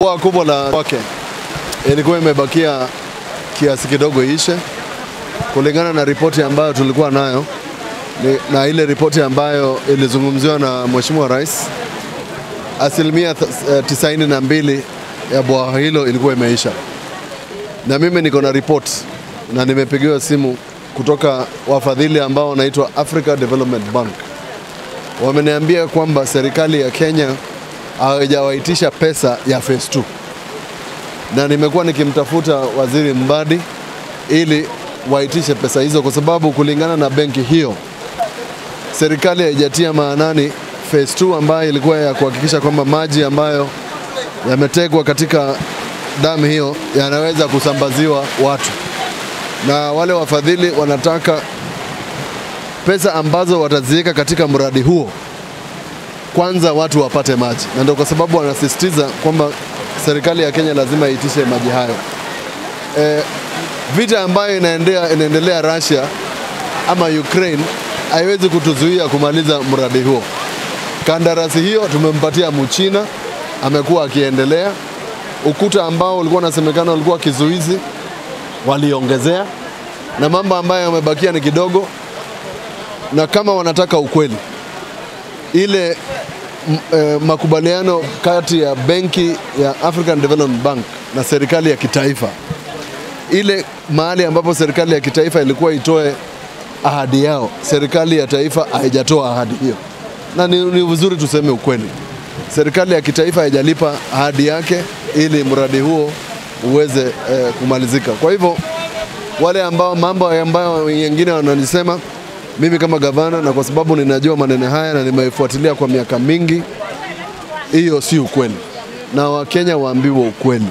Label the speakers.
Speaker 1: Kwa kubwa la wake ilikuwa imebakia kiasi kidogo ishe, kulingana na ripoti ambayo tulikuwa nayo na ile ripoti ambayo ilizungumziwa na Mheshimiwa Rais. Asilimia 92 ya bwawa hilo ilikuwa imeisha, na mimi niko na report na nimepigiwa simu kutoka wafadhili ambao wanaitwa Africa Development Bank. Wameniambia kwamba serikali ya Kenya hawajawaitisha pesa ya phase 2, na nimekuwa nikimtafuta Waziri Mbadi ili waitishe pesa hizo, kwa sababu kulingana na benki hiyo serikali haijatia maanani phase 2 ambayo ilikuwa ya kuhakikisha kwamba maji ambayo yametegwa katika damu hiyo yanaweza kusambaziwa watu, na wale wafadhili wanataka pesa ambazo wataziweka katika mradi huo kwanza watu wapate maji, na ndio kwa sababu wanasisitiza kwamba serikali ya Kenya lazima iitishe maji hayo. Vita ambayo inaendelea Russia ama Ukraine haiwezi kutuzuia kumaliza mradi huo. Kandarasi hiyo tumempatia Mchina, amekuwa akiendelea. Ukuta ambao ulikuwa unasemekana ulikuwa kizuizi waliongezea, na mambo ambayo yamebakia ni kidogo. Na kama wanataka ukweli, ile makubaliano kati ya benki ya African Development Bank na serikali ya kitaifa, ile mahali ambapo serikali ya kitaifa ilikuwa itoe ahadi yao, serikali ya taifa haijatoa ahadi hiyo. Na ni vizuri tuseme ukweli, serikali ya kitaifa haijalipa ahadi yake ili mradi huo uweze kumalizika. Kwa hivyo wale ambao mambo ambayo wengine wananisema, mimi kama gavana, na kwa sababu ninajua maneno haya na nimeifuatilia kwa miaka mingi, hiyo si ukweli, na Wakenya waambiwe ukweli.